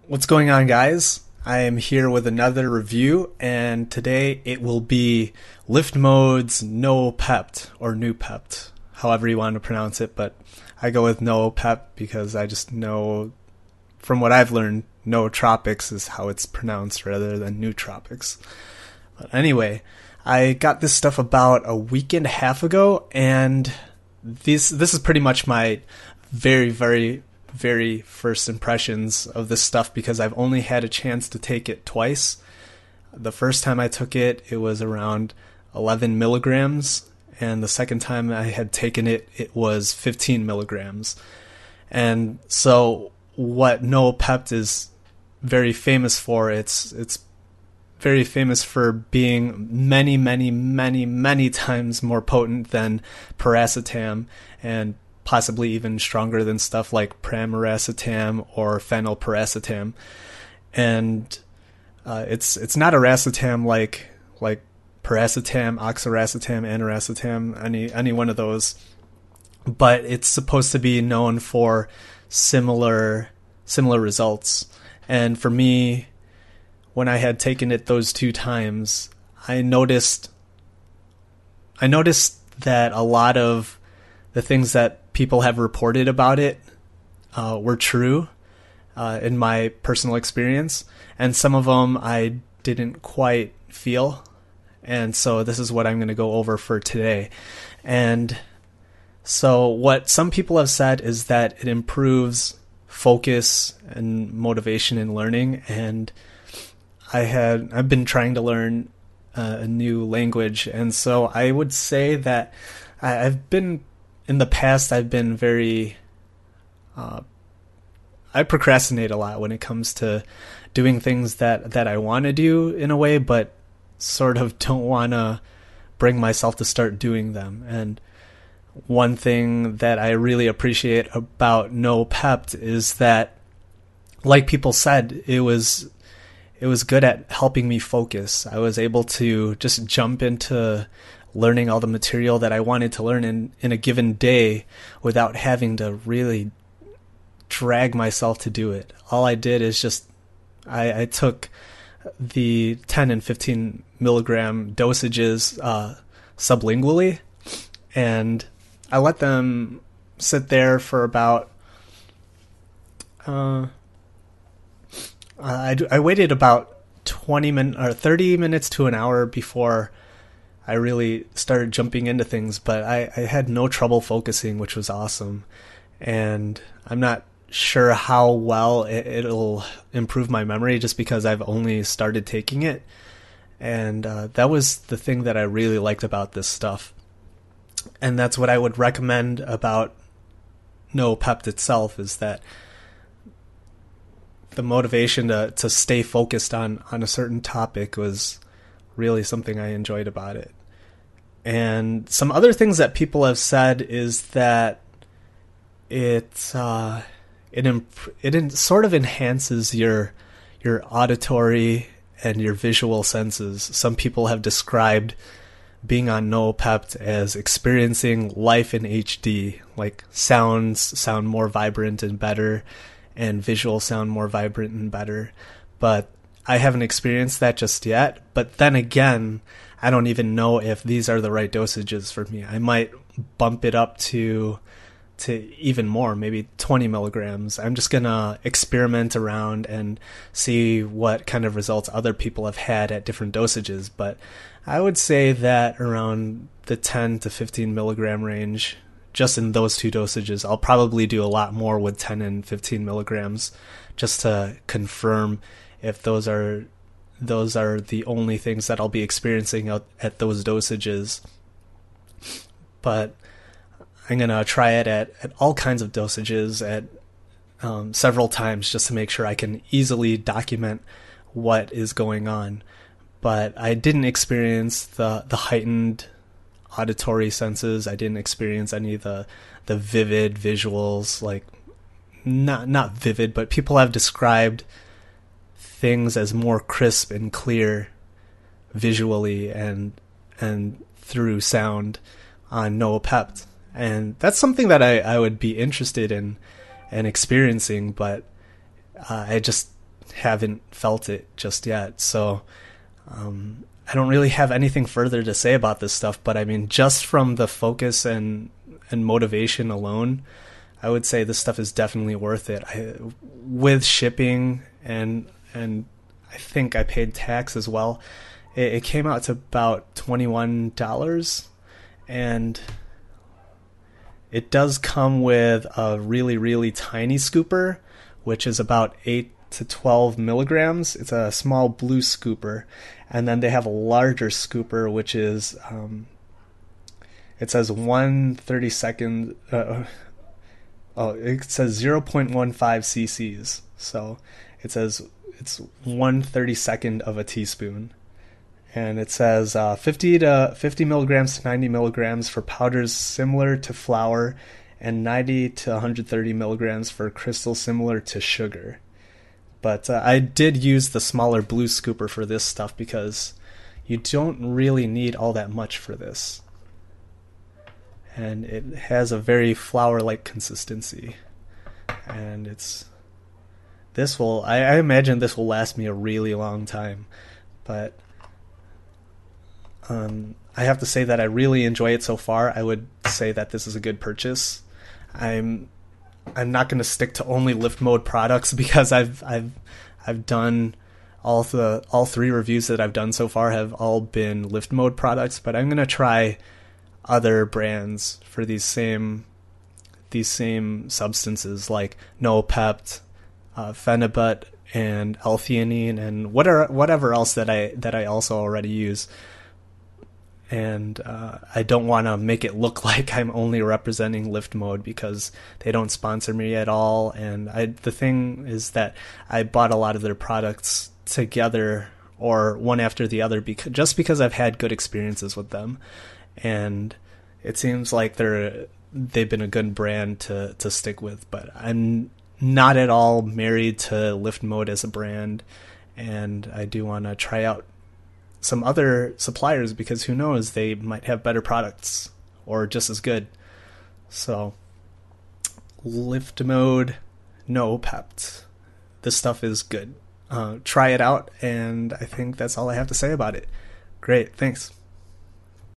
What's going on, guys? I am here with another review, and today it will be Lift Mode's Noopept, or Noopept, however you want to pronounce it, but I go with Noopept because I just know, from what I've learned, nootropics is how it's pronounced rather than nootropics. But anyway, I got this stuff about a week and a half ago, and this is pretty much my very first impressions of this stuff because I've only had a chance to take it twice. The first time I took it, it was around 11 milligrams, and the second time I had taken it, it was 15 milligrams. And so what Noopept is very famous for, it's very famous for being many times more potent than piracetam, and possibly even stronger than stuff like pramiracetam or phenylpiracetam. And it's not a racetam like piracetam, oxiracetam, aniracetam, any one of those, but it's supposed to be known for similar results. And for me, when I had taken it those two times, I noticed that a lot of the things that people have reported about it were true in my personal experience, and some of them I didn't quite feel. And so this is what I'm going to go over for today. And so what some people have said is that it improves focus and motivation in learning, and I've been trying to learn a new language, and so I would say that in the past, I've been I procrastinate a lot when it comes to doing things that I want to do in a way, but sort of don't want to bring myself to start doing them. And one thing that I really appreciate about Noopept is that, like people said, it was good at helping me focus. I was able to just jump into learning all the material that I wanted to learn in a given day without having to really drag myself to do it. All I did is just I took the 10 and 15 milligram dosages sublingually, and I let them sit there for about I waited about 20 minutes or 30 minutes to an hour before I really started jumping into things, but I had no trouble focusing, which was awesome. And I'm not sure how well it'll improve my memory just because I've only started taking it. And that was the thing that I really liked about this stuff. And that's what I would recommend about Noopept itself, is that the motivation to stay focused on a certain topic was really something I enjoyed about it. And some other things that people have said is that it sort of enhances your auditory and your visual senses. Some people have described being on Noopept as experiencing life in HD, like sounds sound more vibrant and better, and visuals sound more vibrant and better. But I haven't experienced that just yet. But then again, I don't even know if these are the right dosages for me. I might bump it up to even more, maybe 20 milligrams. I'm just gonna experiment around and see what kind of results other people have had at different dosages. But I would say that around the 10 to 15 milligram range, just in those two dosages. I'll probably do a lot more with 10 and 15 milligrams just to confirm if those are the only things that I'll be experiencing at those dosages. But I'm going to try it at all kinds of dosages at several times just to make sure I can easily document what is going on. But I didn't experience the heightened auditory senses. I didn't experience any of the vivid visuals, like not vivid, but people have described things as more crisp and clear visually and through sound on Noopept. And that's something that I would be interested in and experiencing, but I just haven't felt it just yet. So I don't really have anything further to say about this stuff, but I mean, just from the focus and motivation alone, I would say this stuff is definitely worth it. With shipping and I think I paid tax as well. It came out to about $21, and it does come with a really, really tiny scooper, which is about 8 to 12 milligrams. It's a small blue scooper. And then they have a larger scooper, which is, it says 1/32nd, it says 0.15 cc's. So it says it's 1/32nd of a teaspoon. And it says 50 milligrams to 90 milligrams for powders similar to flour, and 90 to 130 milligrams for crystals similar to sugar. But I did use the smaller blue scooper for this stuff because you don't really need all that much for this. And it has a very flour-like consistency. And I imagine this will last me a really long time. But I have to say that I really enjoy it so far. I would say that this is a good purchase. I'm not going to stick to only lift mode products because I've done all three reviews that I've done so far have all been lift mode products, but I'm going to try other brands for these same substances like Noopept, Phenibut, and L-theanine, and whatever else that I also already use. And I don't want to make it look like I'm only representing lift mode because they don't sponsor me at all. And the thing is that I bought a lot of their products together or one after the other just because I've had good experiences with them. And it seems like they've been a good brand to stick with. But I'm not at all married to lift mode as a brand. And I do want to try out some other suppliers because who knows, they might have better products or just as good. So lift mode, Noopept. This stuff is good. Try it out, and I think that's all I have to say about it. Great, thanks.